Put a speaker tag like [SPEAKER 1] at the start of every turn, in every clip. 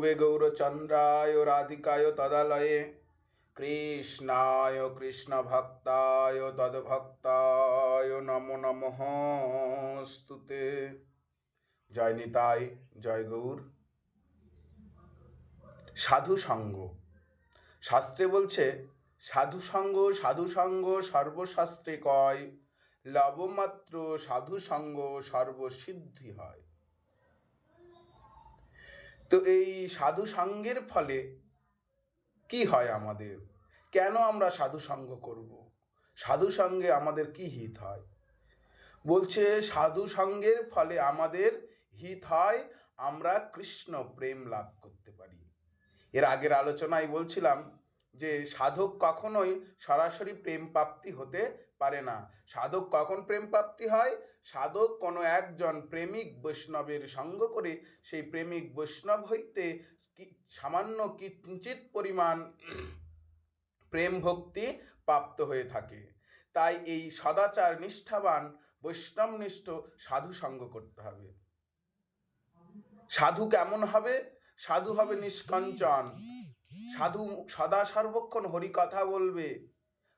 [SPEAKER 1] ধ্রুবে গৌরচন্দ্রায় রাধিকায় তদালয়ে কৃষ্ণায় কৃষ্ণ ভক্তায় তদ্ভক্তায় নমো নমঃ স্তুতে। জয় নিতাই, জয় গৌর। সাধু সঙ্গ, শাস্ত্রে বলছে সাধু সঙ্গ সর্বশাস্ত্রে কয়, লবমাত্র সাধু সঙ্গ সর্বসিদ্ধি হয়। তো এই সাধু সঙ্গের ফলে কি হয় আমাদের? কেন আমরা সাধু সঙ্গ করব? সাধু সঙ্গে আমাদের কি হিত হয়? বলছে সাধু সঙ্গের ফলে আমাদের হিত হয়, আমরা কৃষ্ণ প্রেম লাভ করতে পারি। এর আগের আলোচনায় বলছিলাম যে সাধক কখনোই সরাসরি প্রেম প্রাপ্তি হতে পারে না। সাধক কখন প্রেম প্রাপ্তি হয়? সাধক কোনো একজন প্রেমিক বৈষ্ণবের সঙ্গ করে সেই প্রেমিক বৈষ্ণব হইতে সামান্য কিঞ্চিত পরিমাণ প্রেম ভক্তি প্রাপ্ত হয়ে থাকে। তাই এই সদাচার নিষ্ঠাবান বৈষ্ণবনিষ্ঠ সাধু সঙ্গ করতে হবে। সাধু কেমন হবে? সাধু হবে নিষ্কঞ্চন। সাধু সদা সর্বক্ষণ হরি কথা বলবে।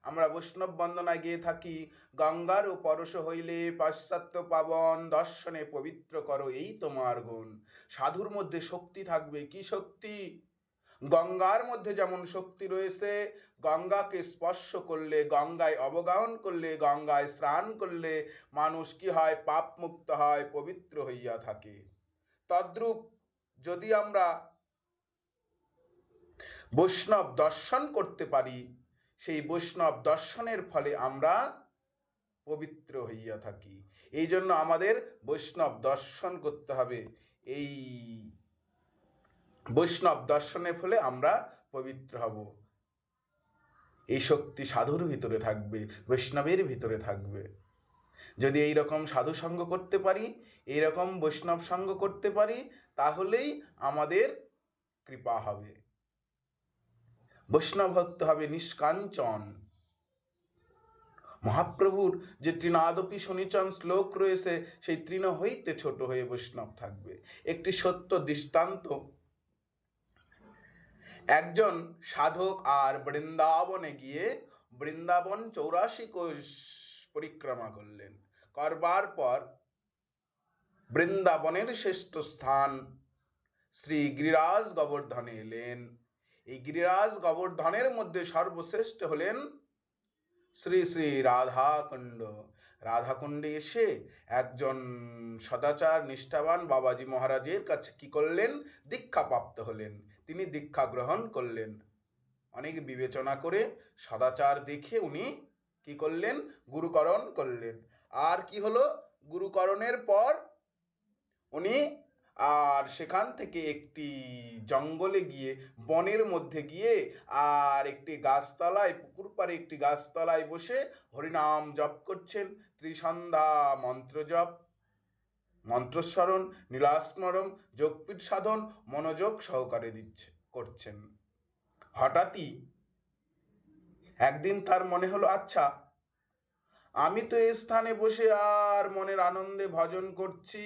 [SPEAKER 1] আমরা বৈষ্ণব বন্দনায় গিয়ে থাকি, গঙ্গার পরশ হইলে পাশ্চাত্য পাবন, দর্শনে পবিত্র করো এই তোমার গুণ। সাধুর মধ্যে শক্তি থাকবে। কি শক্তি? গঙ্গার মধ্যে যেমন শক্তি রয়েছে, গঙ্গাকে স্পর্শ করলে, গঙ্গায় অবগাহন করলে, গঙ্গায় স্নান করলে মানুষ কি হয়? পাপ মুক্ত হয়, পবিত্র হইয়া থাকে। তদ্রূপ যদি আমরা বৈষ্ণব দর্শন করতে পারি, সেই বৈষ্ণব দর্শনের ফলে আমরা পবিত্র হইয়া থাকি। এই জন্য আমাদের বৈষ্ণব দর্শন করতে হবে। এই বৈষ্ণব দর্শনের ফলে আমরা পবিত্র হব। এই শক্তি সাধুর ভিতরে থাকবে, বৈষ্ণবের ভিতরে থাকবে। যদি এই রকম সাধু সঙ্গ করতে পারি, এই রকম বৈষ্ণব সঙ্গ করতে পারি, তাহলেই আমাদের কৃপা হবে। বৈষ্ণব ভক্ত হবে নিষ্কাঞ্চন। মহাপ্রভুর যে তৃণাদপি শনিচন শ্লোক রয়েছে, সেই তৃণ হইতে ছোট হয়ে বৈষ্ণব থাকবে। একটি সত্য দৃষ্টান্ত, একজন সাধক আর বৃন্দাবনে গিয়ে বৃন্দাবন 84 কোশ পরিক্রমা করলেন। করবার পর বৃন্দাবনের শ্রেষ্ঠ স্থান শ্রী গিরিরাজ গোবর্ধনে এলেন। এই গিরিরাজ গোবর্ধনের মধ্যে সর্বশ্রেষ্ঠ হলেন শ্রী শ্রী রাধাকুণ্ড। রাধাকুণ্ডে এসে একজন সদাচার নিষ্ঠাবান বাবাজি মহারাজের কাছে কি করলেন? দীক্ষাপ্রাপ্ত হলেন। তিনি দীক্ষা গ্রহণ করলেন। অনেক বিবেচনা করে সদাচার দেখে উনি কি করলেন? গুরুকরণ করলেন। আর কি হলো? গুরুকরণের পর উনি আর সেখান থেকে একটি জঙ্গলে গিয়ে, বনের মধ্যে গিয়ে, আর একটি গাছতলায়, পুকুর পাড়ে একটি গাছতলায় বসে হরিনাম জপ করছেন। ত্রিসন্ধ্যা মন্ত্র জপ, মন্ত্রস্মরণ, নীলাস্মরণ, যোগপীঠ সাধন মনোযোগ সহকারে করছেন। হঠাৎই একদিন তার মনে হলো, আচ্ছা, আমি তো এই স্থানে বসে আর মনের আনন্দে ভজন করছি,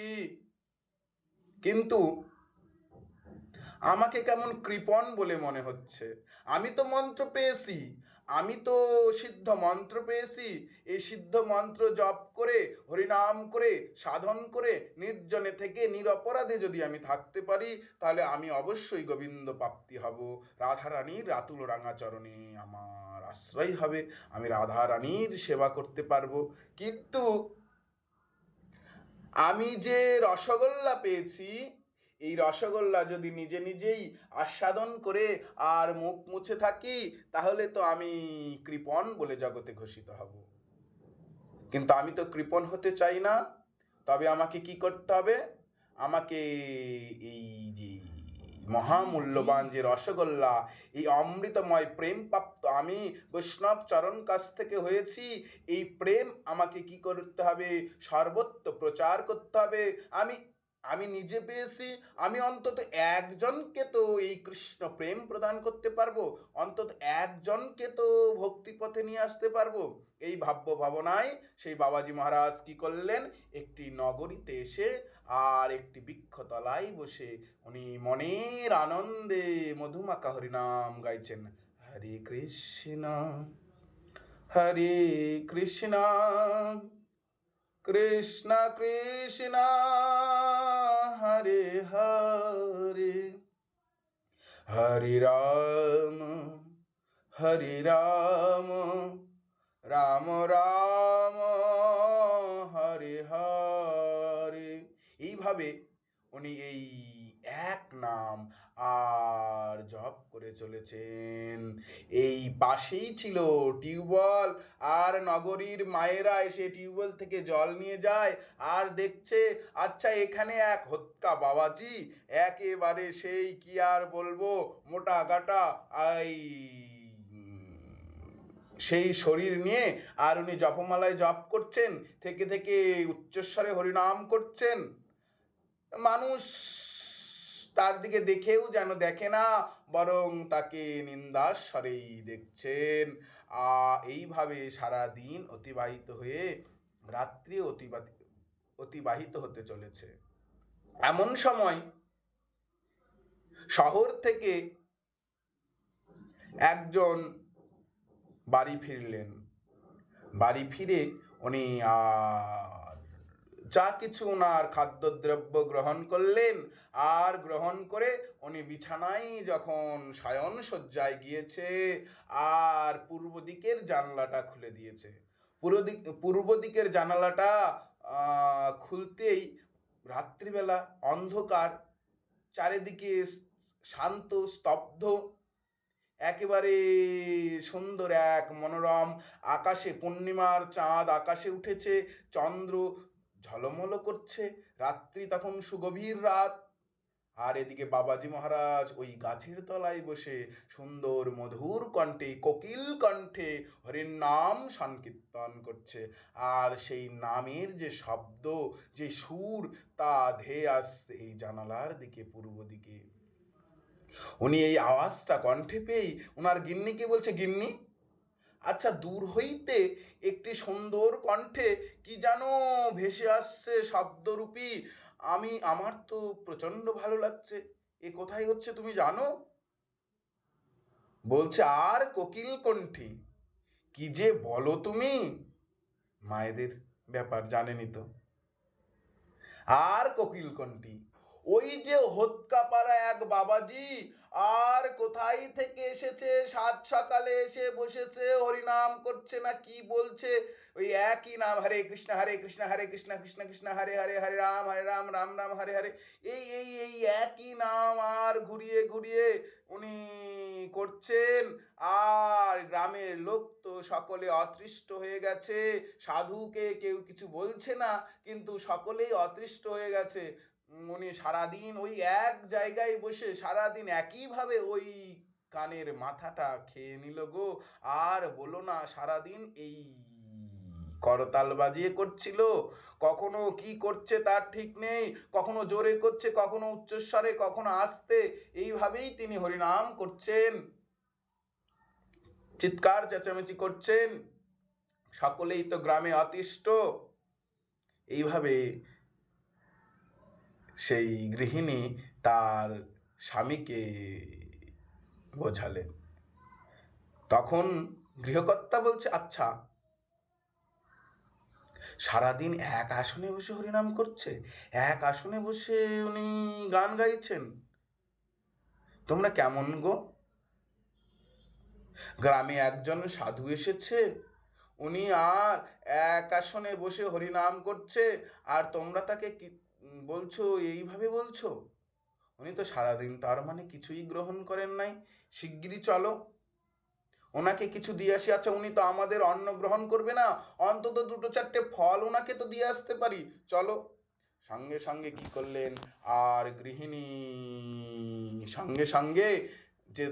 [SPEAKER 1] কিন্তু আমাকে কেমন কৃপণ বলে মনে হচ্ছে। আমি তো মন্ত্র পেয়েছি, আমি তো সিদ্ধ মন্ত্র পেয়েছি। এই সিদ্ধ মন্ত্র জপ করে, হরিনাম করে, সাধন করে, নির্জনে থেকে নিরপরাধে যদি আমি থাকতে পারি, তাহলে আমি অবশ্যই গোবিন্দ প্রাপ্তি হব। রাধারানীর রাতুল রাঙাচরণে আমার আশ্রয় হবে, আমি রাধারানীর সেবা করতে পারবো। কিন্তু আমি যে রসগোল্লা পেয়েছি, এই রসগোল্লা যদি নিজে নিজেই আস্বাদন করে আর মুখ মুছে থাকি, তাহলে তো আমি কৃপণ বলে জগতে ঘোষিত হব। কিন্তু আমি তো কৃপণ হতে চাই না। তবে আমাকে কি করতে হবে? আমাকে এই যে মহামূল্যবান যে রসগোল্লা, এই অমৃতময় প্রেম প্রাপ্ত আমি বৈষ্ণব চরণ কাছ থেকে হয়েছি, এই প্রেম আমাকে কি করতে হবে? সর্বত্র প্রচার করতে হবে। আমি নিজে পেয়েছি, আমি অন্তত একজনকে তো এই কৃষ্ণ প্রেম প্রদান করতে পারবো, অন্তত একজনকে তো ভক্তিপথে নিয়ে আসতে পারবো। এই ভাবনায় সেই বাবাজি মহারাজ কি করলেন? একটি নগরীতে এসে আর একটি বৃক্ষতলায় বসে উনি মনের আনন্দে মধুমাখা হরিনাম গাইছেন। হরে কৃষ্ণ হরে কৃষ্ণ কৃষ্ণ কৃষ্ণ হরে হরে হরে রাম রাম রাম হরে হরে। এইভাবে উনি এই এক নাম আর জপ করে চলেছেন। এই পাশেই ছিল টিউবওয়েল, আর নগরীর মায়েরা এসে টিউবওয়েল থেকে জল নিয়ে যায় আর দেখছে, আচ্ছা এখানে এক হোক্কা বাবাজি, একেবারে সেই কি আর বলবো, মোটা গাটা সেই শরীর নিয়ে, আর উনি জপমালায় জপ করছেন, থেকে থেকে উচ্চস্বরে হরিনাম করছেন। মানুষ তার দিকে দেখেও যেন দেখে না, বরং তাকে নিন্দাস্বরেই দেখছেন। এইভাবে সারা দিন অতিবাহিত হয়ে রাত্রি অতিবাহিত হতে চলেছে। এমন সময় শহর থেকে একজন বাড়ি ফিরলেন। বাড়ি ফিরে উনি যা কিছু ওনার খাদ্যদ্রব্য গ্রহণ করলেন, আর গ্রহণ করে উনি বিছানায় যখন শয়ন শয্যায় গিয়েছে, আর পূর্ব দিকের জানলাটা খুলে দিয়েছে। পূর্ব দিকের জানালাটা খুলতেই রাত্রিবেলা অন্ধকার, চারিদিকে শান্ত স্তব্ধ, একেবারে সুন্দর এক মনোরম আকাশে পূর্ণিমার চাঁদ আকাশে উঠেছে, চন্দ্র ঝলমল করছে, রাত্রি তখন সুগভীর রাত। আর এদিকে বাবাজি মহারাজ ওই গাছের তলায় বসে সুন্দর মধুর কণ্ঠে, কোকিল কণ্ঠে হরির নাম সংকীর্তন করছে। আর সেই নামের যে শব্দ, যে সুর, তা ধেয়ে আসছে এই জানালার দিকে, পূর্ব দিকে। উনি এই আওয়াজটা কণ্ঠে পেয়েই ওনার গিন্নিকে বলছে, গিন্নি, আচ্ছা দূর হইতে একটি সুন্দর কণ্ঠে কি যেন ভেসে আসছে শব্দরূপী, আমার তো প্রচন্ড ভালো লাগছে, এ কোথায় হচ্ছে তুমি জানো? বলছে, আর কোকিল কণ্ঠী, কি যে বলো তুমি, মায়েদের ব্যাপার জানেনই তো। আর কোকিল কণ্ঠী, ওই যে হোৎকাপাড়া এক বাবাজি, আর কোথায় থেকে এসেছে, সাত সকালে এসে বসেছে, হরিনাম করছে না কি বলছে, ওই একই নাম, হরে কৃষ্ণ হরে কৃষ্ণ কৃষ্ণ কৃষ্ণ হরে হরে, হরে রাম রাম রাম হরে হরে, এই এই এই একই নাম আর ঘুরিয়ে ঘুরিয়ে উনি করছেন। আর গ্রামের লোক তো সকলে অতৃষ্ট হয়ে গেছে, সাধুকে কেউ কিছু বলছে না, কিন্তু সকলেই অতৃষ্ট হয়ে গেছে। উনি সারাদিন ওই এক জায়গায় বসে সারাদিন একইভাবে ওই কানের মাথাটা খেয়ে নিল গো। আর বলো না, সারাদিন এই করতাল বাজিয়ে করছিল, কখনো কি করছে তার ঠিক নেই, কখনো জোরে করছে, কখনো উচ্চস্বরে, কখনো আস্তে, এইভাবেই তিনি হরিনাম করছেন, চিৎকার চেঁচামেচি করছেন। সকলেই তো গ্রামে অতিষ্ঠ। এইভাবে সেই গৃহিণী তার স্বামীকে বোঝালেন। তখন গৃহকর্তা বলছে, আচ্ছা সারাদিন এক আসনে বসে হরিনাম করছে, এক আসনে বসে উনি গান গাইছেন, তোমরা কেমন গো? গ্রামে একজন সাধু এসেছে, উনি আর এক আসনে বসে হরিনাম করছে, আর তোমরা তাকে কি বলছো, এইভাবে বলছো? উনি তো সারাদিন তার মানে কিছুই গ্রহণ করেন নাই, শিগগিরই চলো ওনাকে কিছু দিয়ে আসি। আচ্ছা উনি তো আমাদের অন্ন গ্রহণ করবে না, অন্তত দুটো চারটে ফল ওনাকে তো দিয়ে আসতে পারি, চলো। সঙ্গে সঙ্গে কি করলেন, আর গৃহিণী সঙ্গে সঙ্গে যে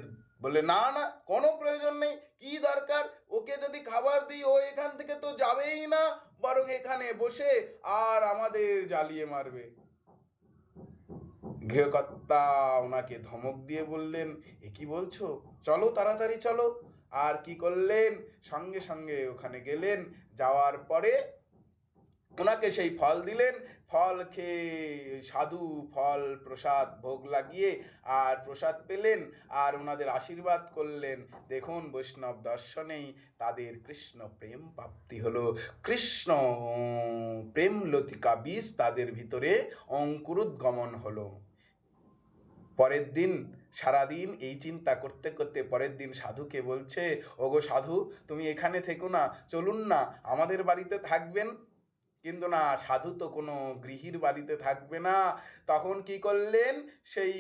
[SPEAKER 1] বলে, না না কোনো প্রয়োজন নেই, কি দরকার, ওকে যদি খাবার দিই ও এখান থেকে তো যাবেই না, বরং এখানে বসে আর আমাদের জ্বালিয়ে মারবে। গৃহকর্তা ওনাকে ধমক দিয়ে বললেন, এ কি বলছো, চলো তাড়াতাড়ি চলো। আর কি করলেন, সঙ্গে সঙ্গে ওখানে গেলেন, যাওয়ার পরে ওনাকে সেই ফল দিলেন। ফল খেয়ে সাধু ফল প্রসাদ ভোগ লাগিয়ে আর প্রসাদ পেলেন, আর ওনাদের আশীর্বাদ করলেন। দেখুন বৈষ্ণব দর্শনেই তাদের কৃষ্ণ প্রেম প্রাপ্তি হলো। কৃষ্ণ প্রেম লতিকা বীজ তাদের ভিতরে অঙ্কুরোদ্গমন হলো। পরের দিন সারাদিন এই চিন্তা করতে করতে পরের দিন সাধুকে বলছে, ওগো সাধু, তুমি এখানে থেকো না, চলুন না আমাদের বাড়িতে থাকবেন। কিন্তু না, সাধু তো কোনো গৃহীর বাড়িতে থাকবে না। তখন কি করলেন, সেই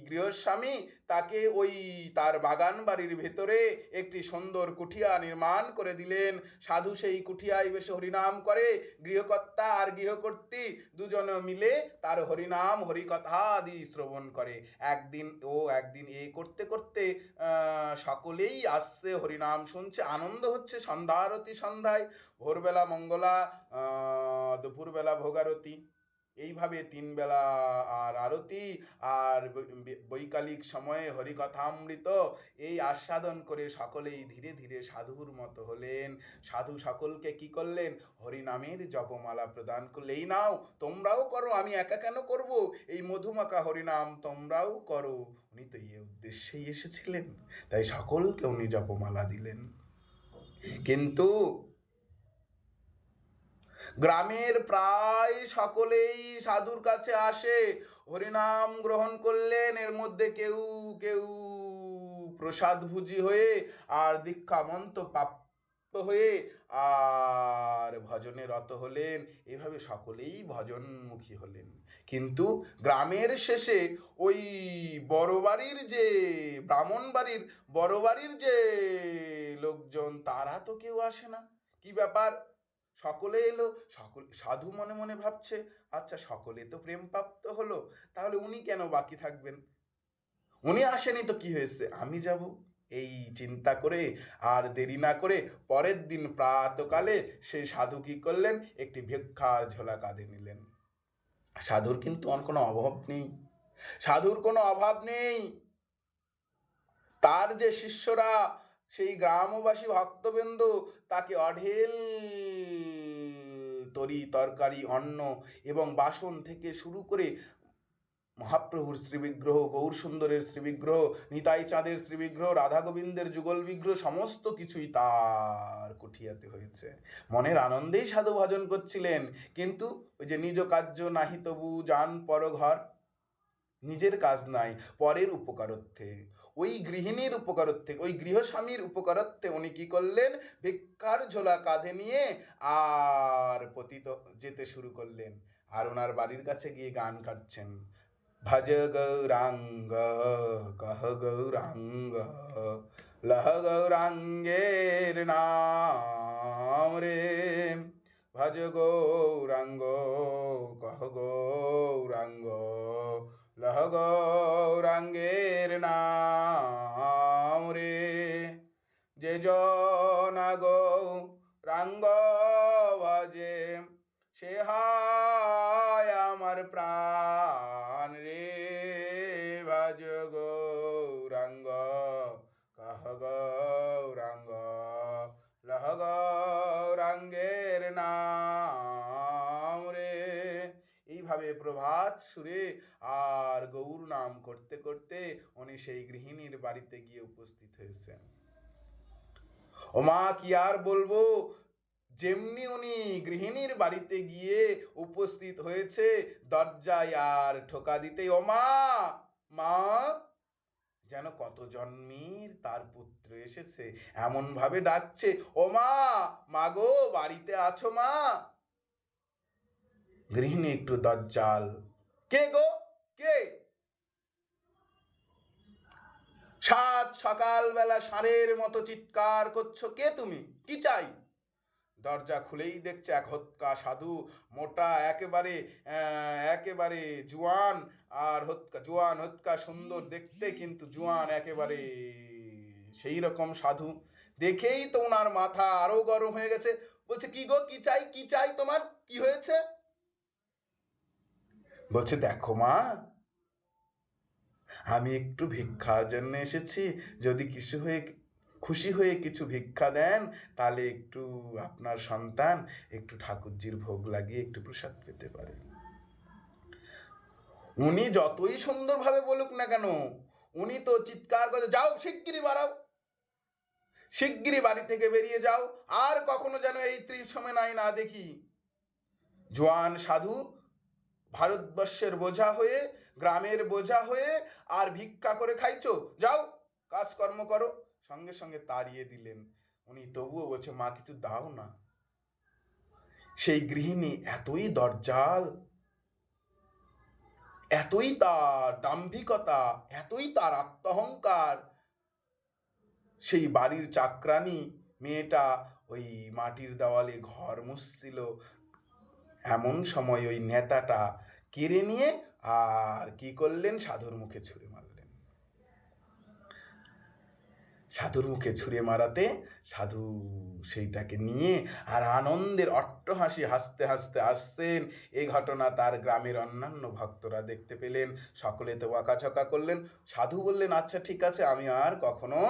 [SPEAKER 1] গৃহস্বামী তাকে ওই তার বাগান বাড়ির ভেতরে একটি সুন্দর কুঠিয়া নির্মাণ করে দিলেন। সাধু সেই কুঠিয়ায় বসে হরিনাম করে। গৃহকর্তা আর গৃহকর্ত্রী দুজনে মিলে তার হরিনাম হরিকথা আদি শ্রবণ করে। একদিন এ করতে করতে সকলেই আসছে, হরিনাম শুনছে, আনন্দ হচ্ছে। সন্ধ্যারতি সন্ধ্যায়, ভোরবেলা মঙ্গলা, দুপুরবেলা ভোগারতি, এইভাবে 3 বেলা আর আরতি আর বৈকালিক সময়ে হরিকথামৃত এই আস্বাদন করে সকলেই ধীরে ধীরে সাধুর মতো হলেন। সাধু সকলকে কি করলেন, হরিনামের জপমালা প্রদান করলে, এই নাও তোমরাও করো, আমি একা কেন করব, এই মধুমাখা হরিনাম তোমরাও করো। উনি তো এই উদ্দেশ্যেই এসেছিলেন, তাই সকলকে উনি জপমালা দিলেন। কিন্তু গ্রামের প্রায় সকলেই সাধুর কাছে আসে, হরিনাম গ্রহণ করলেন। এর মধ্যে কেউ কেউ প্রসাদভুজি হয়ে আর দীক্ষামন্ত প্রাপ্ত হয়ে আর ভজনে রত হলেন। এভাবে সকলেই ভজনমুখী হলেন। কিন্তু গ্রামের শেষে ওই বড় বাড়ির যে ব্রাহ্মণ বাড়ির বড় বাড়ির যে লোকজন, তারা তো কেউ আসে না। কি ব্যাপার, সকলে এলো। সাধু মনে মনে ভাবছে, আচ্ছা সকলে তো প্রেম প্রাপ্ত হলো, তাহলে উনি কেন বাকি থাকবেন? উনি আসেনি তো কি হয়েছে, আমি যাব। এই চিন্তা করে আর দেরি না করে পরের দিন প্রাতকালে সেই সাধু কি করলেন, একটি ভিক্ষার ঝোলা কাঁধে নিলেন। সাধুর কিন্তু আর কোনো অভাব নেই, সাধুর কোনো অভাব নেই। তার যে শিষ্যরা, সেই গ্রামবাসী ভক্তবৃন্দ তাকে অঢেল তরি তরকারি, অন্ন এবং বাসন থেকে শুরু করে মহাপ্রভুর শ্রীবিগ্রহ, গৌর সুন্দরের শ্রীবিগ্রহ, নিতাই চাঁদের শ্রীবিগ্রহ, রাধা গোবিন্দের যুগল বিগ্রহ, সমস্ত কিছুই তার কুঠিয়াতে হয়েছে। মনের আনন্দেই সাধু ভজন করছিলেন। কিন্তু ওই যে নিজ কার্য নাহি তবু যান পর ঘর, নিজের কাজ নাই, পরের উপকারার্থে, ওই গৃহিণীর উপকারার্থে, ওই গৃহস্বামীর উপকারার্থে উনি কি করলেন, ভিক্ষার ঝোলা কাঁধে নিয়ে আর পতিত যেতে শুরু করলেন। আর ওনার বাড়ির কাছে গিয়ে গান কাটছেন, ভজ গৌরাঙ্গ কহ গৌরাঙ্গ লহ গৌরাঙ্গের নাম রে, ভজ গৌরাঙ্গ কহ গৌরাঙ্গ লহ গৌরাঙ্গের নাম রে, যে জন গৌরাঙ্গ ভজে সে হায় আমার প্রাণ রে, ভজ গৌরাঙ্গ কহ গৌরাঙ্গ লহ গৌরাঙ্গের নাম রে। এইভাবে প্রভাত সুরে আর গৌর নাম করতে করতে উনি সেই গৃহিণীর বাড়িতে গিয়ে উপস্থিত হয়েছেন। ও মা, কি আর বলবো, যেমনি উনি গৃহিণীর বাড়িতে গিয়ে উপস্থিত হয়েছে, দরজায় আর ঠোকা দিতেই ও মা, মা, যেন কত জন্মের তার পুত্র এসেছে এমন ভাবে ডাকছে, ও মা, মাগো বাড়িতে আছো মা? গৃহিণী একটু দজ্জাল, কে গো, কে? সাত সকালবেলা ষাঁড়ের মতো চিৎকার করছো, কে তুমি, কি চাই? দরজা খুলেই দেখছে এক হতকা সাধু, মোটা, একেবারে একেবারে জোয়ান, আর জোয়ান হতকা, সুন্দর দেখতে কিন্তু জোয়ান একেবারে সেই রকম সাধু। দেখেই তো ওনার মাথা আরো গরম হয়ে গেছে। বলছে, কি গো, কি চাই, কি চাই তোমার, কি হয়েছে? বলছে, দেখো মা, আমি একটু ভিক্ষার জন্য এসেছি, যদি কিছু হয়ে খুশি হয়ে কিছু ভিক্ষা দেন, তাহলে একটু আপনার সন্তান একটু ঠাকুরজির ভোগ লাগিয়ে একটু প্রসাদ পেতে পারে। উনি যতই সুন্দরভাবে বলুক না কেন, উনি তো চিৎকার করে, যাও শিগগিরই বাড়াও, শিগগিরই বাড়ি থেকে বেরিয়ে যাও, আর কখনো যেন এই ত্রিসীমানায় না দেখি। জোয়ান সাধু ভারতবর্ষের বোঝা হয়ে, গ্রামের বোঝা হয়ে আর ভিক্ষা করে খাইছো, যাও কাজকর্ম করো। সঙ্গে সঙ্গে তাড়িয়ে দিলেন। উনি তবুও বলছে, মা কিছু দাও না। সেই গৃহিণী এতই দরজাল, এতই তার দাম্ভিকতা, এতই তার আত্মহংকার, সেই বাড়ির চাকরানি মেয়েটা ওই মাটির দেওয়ালে ঘর মুছছিল, এমন সময় ওই নেতাটা কেড়ে নিয়ে আর কি করলেন, সাধুর মুখে ছুঁড়ে মারলেন। সাধুর মুখে ছুঁড়ে মারাতে সাধু সেইটাকে নিয়ে আর আনন্দের অট্টহাসি হাসতে হাসতে আসছেন। এই ঘটনা তার গ্রামের অন্যান্য ভক্তরা দেখতে পেলেন, সকলে তো বকাঝকা করলেন। সাধু বললেন, আচ্ছা ঠিক আছে, আমি আর কখনো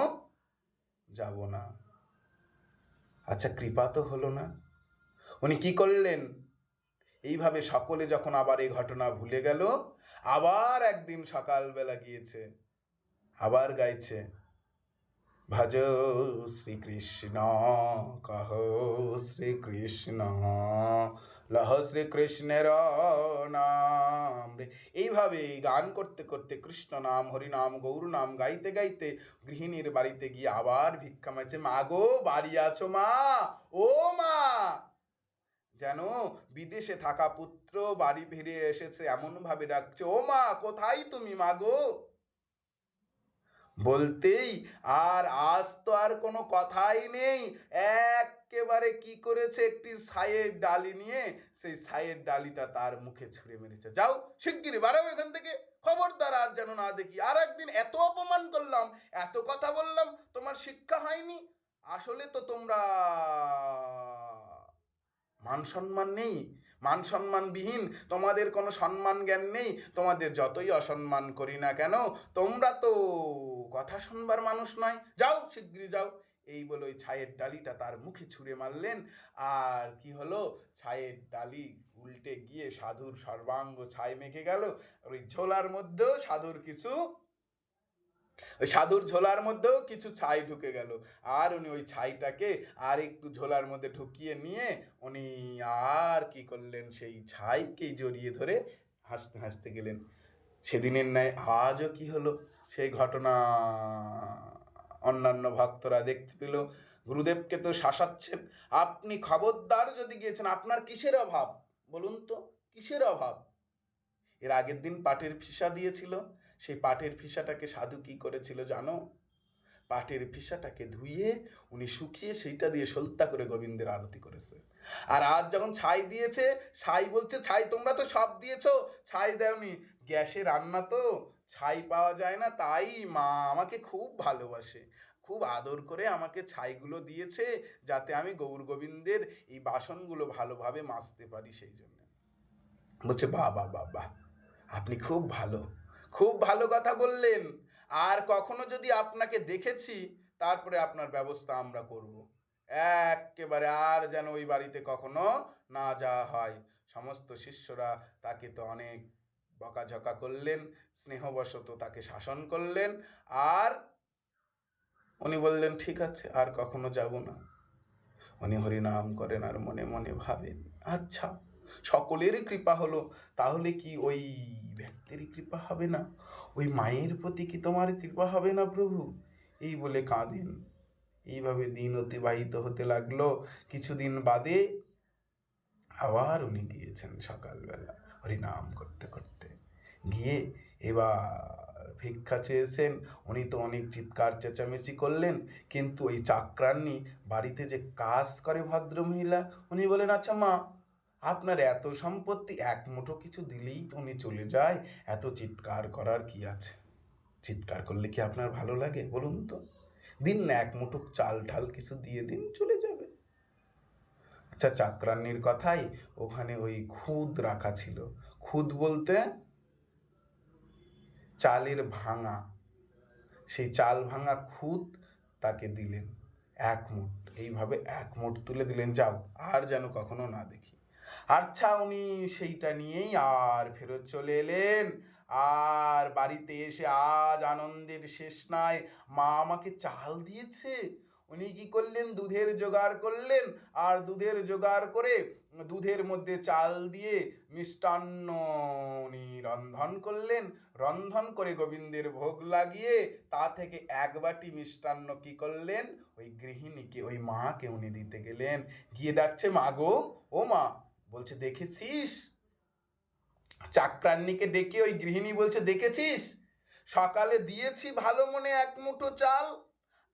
[SPEAKER 1] যাব না। আচ্ছা, কৃপা তো হলো না। উনি কি করলেন, এইভাবে সকলে যখন আবার এই ঘটনা ভুলে গেল, আবার একদিন সকালবেলা গিয়েছে, আবার গাইছে, ভজ শ্রীকৃষ্ণ কহ শ্রীকৃষ্ণ লহ শ্রীকৃষ্ণের নাম রে। এইভাবে গান করতে করতে কৃষ্ণ নাম, হরিনাম, গৌর নাম গাইতে গাইতে গৃহিণীর বাড়িতে গিয়ে আবার ভিক্ষা মাইছে। মা গো, বাড়ি আছো মা? ও মা! যেন বিদেশে থাকা পুত্র বাড়ি ফিরে এসেছে এমন ভাবে ডাকছে, ও মা কোথায় তুমি মা গো? বলতেই আর আজ তো আর কোনো কথাই নেই, একেবারে কি করেছে, একটি ছাইয়ের ডালি নিয়ে সেই ছাইয়ের ডালিটা তার মুখে ছুঁড়ে মেরেছে। যাও শিগগিরই বাড়াও এখান থেকে, খবরদার আর যেন না দেখি। আর একদিন এত অপমান করলাম, এত কথা বললাম, তোমার শিক্ষা হয়নি? আসলে তো তোমরা মান সম্মান নেই, মান সম্মানবিহীন, তোমাদের কোনো সম্মান জ্ঞান নেই। তোমাদের যতই অসম্মান করি না কেন, তোমরা তো কথা শুনবার মানুষ নয়, যাও শিগগিরই যাও। এই বলে ওই ছাইয়ের ডালিটা তার মুখে ছুঁড়ে মারলেন। আর কি হলো, ছাইয়ের ডালি উল্টে গিয়ে সাধুর সর্বাঙ্গ ছাই মেখে গেল। ওই ঝোলার মধ্যেও সাধুর কিছু, ওই সাধুর ঝোলার মধ্যেও কিছু ছাই ঢুকে গেল। আর উনি ওই ছাইটাকে আর একটু ঝোলার মধ্যে ঢুকিয়ে নিয়ে উনি আর কি করলেন, সেই ছাইকেই জড়িয়ে ধরে হাসতে হাসতে গেলেন। সেদিনের ন্যায় আজও কি হলো, সেই ঘটনা অন্যান্য ভক্তরা দেখতে পেল। গুরুদেবকে তো শাসাচ্ছেন, আপনি খবরদার যদি গিয়েছেন, আপনার কিসের অভাব বলুন তো, কিসের অভাব? এর আগের দিন পাটের ফিসা দিয়েছিল, সেই পাটের ফিসাটাকে সাধু কি করেছিল জানো? পাটের ফিসাটাকে ধুইয়ে উনি শুকিয়ে সেইটা দিয়ে সলতা করে গোবিন্দের আরতি করেছে। আর আজ যখন ছাই দিয়েছে, ছাই বলছে, ছাই তোমরা তো সব দিয়েছো, ছাই দেওনি। গ্যাসে রান্না তো ছাই পাওয়া যায় না, তাই মা আমাকে খুব ভালোবাসে, খুব আদর করে আমাকে ছাইগুলো দিয়েছে, যাতে আমি গৌর গোবিন্দের এই বাসনগুলো ভালোভাবে মাজতে পারি, সেই জন্য। বলছে, বাহ বাহ বাহ বাহ, আপনি খুব ভালো, খুব ভালো কথা বললেন। আর কখনো যদি আপনাকে দেখেছি, তারপরে আপনার ব্যবস্থা আমরা করব, একেবারে আর যেন ওই বাড়িতে কখনো না যাওয়া হয়। সমস্ত শিষ্যরা তাকে তো অনেক বকাঝকা করলেন, স্নেহবশত তাকে শাসন করলেন। আর উনি বললেন, ঠিক আছে, আর কখনো যাব না। উনি হরিনাম করেন আর মনে মনে ভাবেন, আচ্ছা সকলেরই কৃপা হলো, তাহলে কি ওই ব্যক্তিরই কৃপা হবে না? ওই মায়ের প্রতি কি তোমার কৃপা হবে না প্রভু? এই বলে কাঁদেন। এইভাবে দিন অতিবাহিত হতে লাগলো। কিছুদিন বাদে আবার উনি গিয়েছেন সকালবেলা হরিনাম করতে করতে, গিয়ে এবার ভিক্ষা চেয়েছেন। উনি তো অনেক চিৎকার চেঁচামেচি করলেন, কিন্তু ওই চাকরান্নি বাড়িতে যে কাজ করে ভদ্রমহিলা, উনি বলেন, আচ্ছা মা, আপনার এত সম্পত্তি, এক মুঠো কিছু দিলেই তো উনি চলে যায়, এত চিৎকার করার কি আছে? চিৎকার করলে কি আপনার ভালো লাগে বলুন তো? দিন না এক মুঠো চাল ঢাল কিছু দিয়ে দিন, চলে যাবে। আচ্ছা, চাকরান্নির কথাই ওখানে ওই খুদ রাখা ছিল। খুদ বলতে চালের ভাঙা, সেই চাল ভাঙা খুদ তাকে দিলেন 1 মুঠ। এইভাবে 1 মুঠ তুলে দিলেন, যাও আর যেন কখনো না দেখি। আচ্ছা, উনি সেইটা নিয়েই আর ফেরত চলে এলেন। আর বাড়িতে এসে আজ আনন্দের শেষ নাই। মা আমাকে চাল দিয়েছে। উনি কি করলেন, দুধের জোগাড় করলেন, আর দুধের জোগাড় করে দুধের মধ্যে চাল দিয়ে মিষ্টান্ন উনি রন্ধন করলেন। রন্ধন করে গোবিন্দের ভোগ লাগিয়ে তা থেকে 1 বাটি মিষ্টান্ন কি করলেন, ওই গৃহিণীকে, ওই মাকে উনি দিতে গেলেন। গিয়ে ডাকছে, মা গো, ও মা। বলছে, দেখেছিস? চাকরান্নিকে ডেকে ওই গৃহিণী বলছে, দেখেছিস, সকালে দিয়েছি ভালো মনে 1 মুঠো চাল,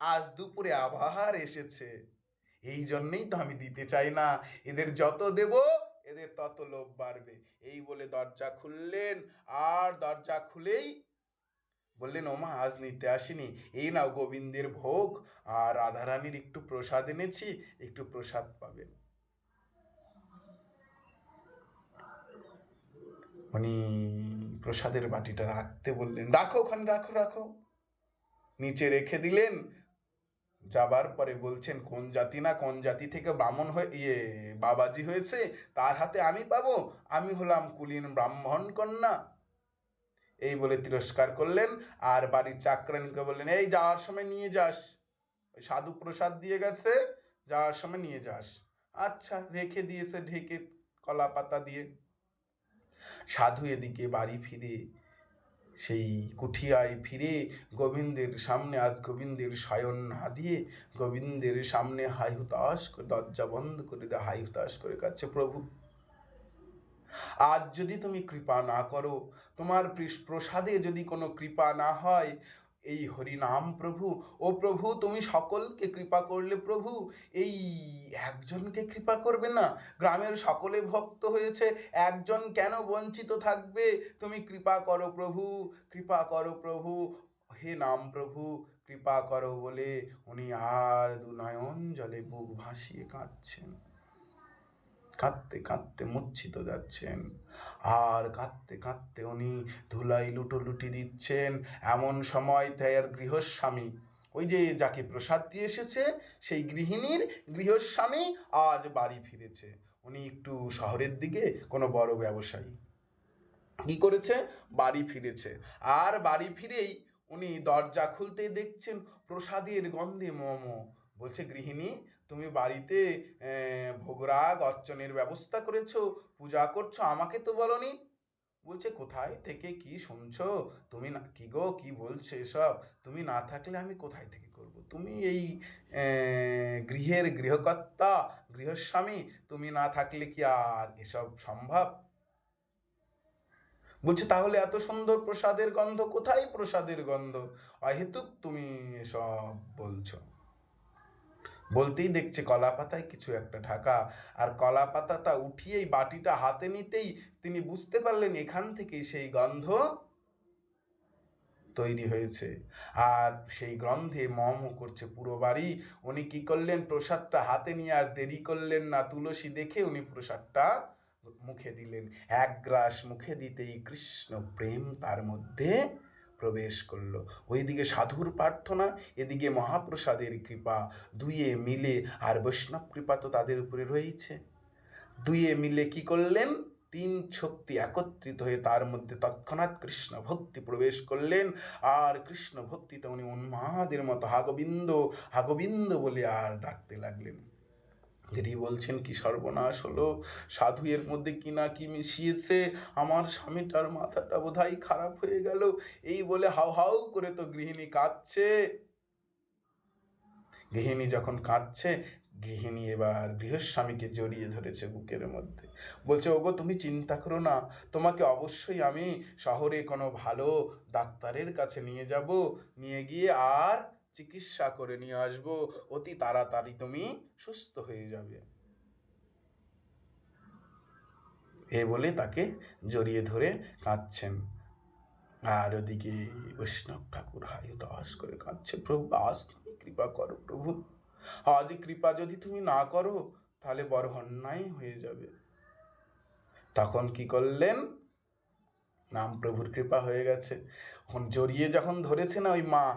[SPEAKER 1] আজ দুপুরে আবার এসেছে। এই জন্যেই তো আমি দিতে চাই না, এদের যত দেব এদের তত লোভ বাড়বে। এই বলে দরজা খুললেন। আর দরজা খুলেই বললেন, ও মা, আজ নিতে আসিনি, এই নাও গোবিন্দের ভোগ আর রাধারানীর একটু প্রসাদ এনেছি, একটু প্রসাদ পাবেন। উনি প্রসাদের বাটিটা রাখতে বললেন, রাখো ওখানে, রাখো রাখো। নিচে রেখে দিলেন। যাবার পরে বলছেন, কোন জাতি না কোন জাতি থেকে ব্রাহ্মণ হয়ে বাবাজি হয়েছে, তার হাতে আমি পাবো? আমি হলাম কুলীন ব্রাহ্মণ কন্যা। এই বলে তিরস্কার করলেন। আর বাড়ির চাকরানীকে বললেন, এই যাওয়ার সময় নিয়ে যাস, ওই সাধু প্রসাদ দিয়ে গেছে, যাওয়ার সময় নিয়ে যাস। আচ্ছা, রেখে দিয়েছে ঢেকে কলা পাতা দিয়ে। সাধু এদিকে বাড়ি ফিরে, সেই কুঠিয়ায় ফিরে গোবিন্দের সামনে, আজ গোবিন্দের শয়ন না দিয়ে গোবিন্দের সামনে হাই হুতাশ করে, দরজা বন্ধ করে দেয়, হাই হুতাশ করে কাছে, প্রভু, আজ যদি তুমি কৃপা না করো, তোমার প্রসাদে যদি কোনো কৃপা না হয়, এই হরিনাম প্রভু, ও প্রভু, তুমি সকলকে কৃপা করলে প্রভু, এই একজনকে কৃপা করবে না? গ্রামের সকলে ভক্ত হয়েছে, একজন কেন বঞ্চিত থাকবে? তুমি কৃপা করো প্রভু, কৃপা করো প্রভু, হে নাম প্রভু, কৃপা করো বলে উনি আর দুনয়ন জলে বুক ভাসিয়ে কাঁদছেন। কাঁদতে কাঁদতে মূর্ছিত যাচ্ছেন। আর কাঁদতে কাঁদতে উনি ধুলাই লুটোলুটি দিচ্ছেন। এমন সময় তার গৃহস্বামী, ওই যে যাকে প্রসাদ দিয়ে এসেছে, সেই গৃহিণীর গৃহস্বামী আজ বাড়ি ফিরেছে। উনি একটু শহরের দিকে কোনো বড় ব্যবসায়ী, কি করেছে, বাড়ি ফিরেছে। আর বাড়ি ফিরেই উনি দরজা খুলতে দেখছেন প্রসাদের গন্ধে মম। বলছে, গৃহিণী, তুমি বাড়িতে ভোগরাগ অর্চনের ব্যবস্থা করেছো, পূজা করছো, আমাকে তো বলনি। বলছে, কোথায় থেকে কি শুনছো তুমি? না, কি গো, কি বলছো এসব? তুমি না থাকলে আমি কোথায় থেকে করব? তুমি এই গৃহের গৃহকর্তা, গৃহস্বামী, তুমি না থাকলে কি আর এসব সম্ভব? বলছে, তাহলে এত সুন্দর প্রসাদের গন্ধ কোথায়? প্রসাদের গন্ধ অহেতুক তুমি এসব বলছো। বলতেই দেখছে কলা পাতায় কিছু একটা ঢাকা, আর কলা পাতাটা উঠিয়েই বাটিটা হাতে নিতেই তিনি বুঝতে পারলেন এখান থেকেই সেই গন্ধ তৈরি হয়েছে। আর সেই গন্ধে মম করছে পুরো বাড়ি। উনি কি করলেন, প্রসাদটা হাতে নিয়ে আর দেরি করলেন না। তুলসী দেখে উনি প্রসাদটা মুখে দিলেন। 1 গ্রাস মুখে দিতেই কৃষ্ণ প্রেম তার মধ্যে প্রবেশ করলো। ওইদিকে সাধুর প্রার্থনা, এদিকে মহাপ্রসাদের কৃপা, দুইয়ে মিলে, আর বৈষ্ণব কৃপা তো তাদের উপরে রয়েছে। দুইয়ে মিলে কি করলেন, 3 শক্তি একত্রিত হয়ে তার মধ্যে তৎক্ষণাৎ কৃষ্ণ ভক্তি প্রবেশ করলেন। আর কৃষ্ণ ভক্তিতে উনি উন্মাদের মতো হাগোবিন্দ হাগোবিন্দ বলে আর ডাকতে লাগলেন। গিরি বলছেন, কি সর্বনাশ হলো, সাধু এর মধ্যে কি না কি মিশিয়েছে, আমার স্বামীটার মাথাটা বোধহয় খারাপ হয়ে গেল। এই বলে হাউ হাউ করে তো গৃহিণী কাঁদছে। গৃহিণী যখন কাঁদছে, গৃহিণী এবার গৃহস্বামীকে জড়িয়ে ধরেছে বুকের মধ্যে। বলছে, ওগো, তুমি চিন্তা করো না, তোমাকে অবশ্যই আমি শহরে কোনো ভালো ডাক্তারের কাছে নিয়ে যাব, নিয়ে গিয়ে আর চিকিৎসা করে নিয়ে আসবো, অতি তাড়াতাড়ি তুমি সুস্থ হয়ে যাবে। এ বলে তাকে জড়িয়ে ধরে কাঁদছেন। আর ওদিকে বৈষ্ণব ঠাকুর হাই হুতাশ করে কাঁদছে, প্রভু, আজ তুমি কৃপা করো প্রভু, আজ কৃপা যদি তুমি না করো তাহলে বড় অন্যায় হয়ে যাবে। তখন কি করলেন, নাম প্রভুর কৃপা হয়ে গেছে। এখন জড়িয়ে যখন ধরেছে না ওই মা,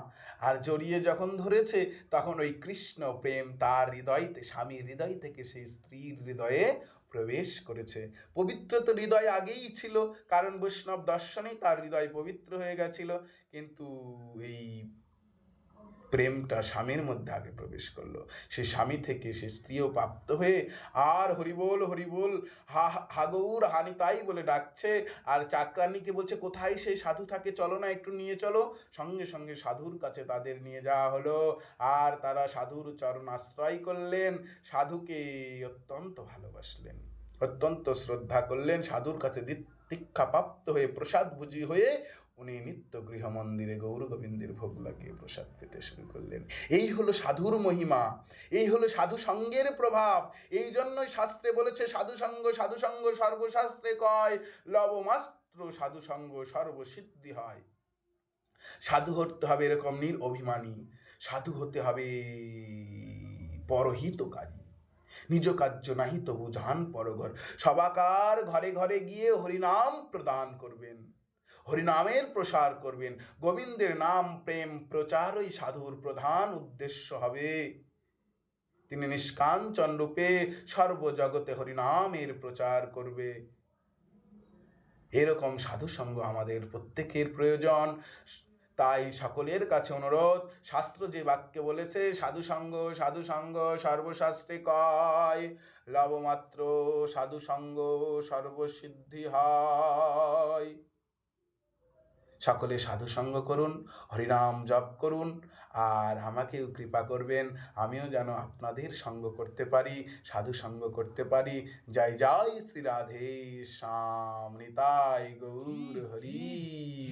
[SPEAKER 1] আর জড়িয়ে যখন ধরেছে তখন ওই কৃষ্ণ প্রেম তার হৃদয়তে, স্বামীর হৃদয় থেকে সেই স্ত্রীর হৃদয়ে প্রবেশ করেছে। পবিত্র তো হৃদয় আগেই ছিল, কারণ বৈষ্ণব দর্শনেই তার হৃদয় পবিত্র হয়ে গেছিল, কিন্তু এই প্রেমটা স্বামীর মধ্যে আগে প্রবেশ করলো। সে স্বামী থেকে সে স্ত্রীও প্রাপ্ত হয়ে আর হরিবোল হরিবোল হাগৌর হানিতাই বলে ডাকছে। আর চাকরানিকে বলছে কোথায় সেই সাধু থাকে, চলো না একটু নিয়ে চলো। সঙ্গে সঙ্গে সাধুর কাছে তাদের নিয়ে যাওয়া হলো, আর তারা সাধুর চরণ আশ্রয় করলেন, সাধুকে অত্যন্ত ভালোবাসলেন, অত্যন্ত শ্রদ্ধা করলেন। সাধুর কাছে দীক্ষাপ্রাপ্ত হয়ে প্রসাদ ভুজি হয়ে উনি নিত্য গৃহ মন্দিরে গৌর গোবিন্দের ভোগ লাগিয়ে প্রসাদ পেতে শুরু করলেন। এই হলো সাধুর মহিমা, এই হলো সাধু সঙ্গের প্রভাব। এই জন্যই শাস্ত্রে বলেছে সাধুসঙ্গ সাধুসঙ্গ সর্বশাস্ত্রে কয়, লবমাত্র সাধুসঙ্গ সর্বসিদ্ধি হয়। সাধু হতে হবে এরকম নিরভিমানী, সাধু হতে হবে পরহিতকারী, নিজ কার্য নাহি তবু জান পরঘর। সবাকার ঘরে ঘরে গিয়ে হরিনাম প্রদান করবেন, হরিনামের প্রসার করবেন। গোবিন্দের নাম প্রেম প্রচারই সাধুর প্রধান উদ্দেশ্য হবে। তিনি নিষ্কাঞ্চন রূপে সর্বজগতে হরিনামের প্রচার করবে। এরকম সাধুসঙ্গ আমাদের প্রত্যেকের প্রয়োজন। তাই সকলের কাছে অনুরোধ, শাস্ত্র যে বাক্যে বলেছে সাধুসঙ্গ সাধুসঙ্গ সর্বশাস্ত্রে কয়, লবমাত্র সাধুসঙ্গ সর্বসিদ্ধি হয়। সকলে সাধুসঙ্গ করুন, হরিনাম জপ করুন, আর আমাকেও কৃপা করবেন, আমিও যেন আপনাদের সঙ্গ করতে পারি, সাধুসঙ্গ করতে পারি। জয় জয় শ্রী রাধে শ্যাম, নিতাই গৌর হরি।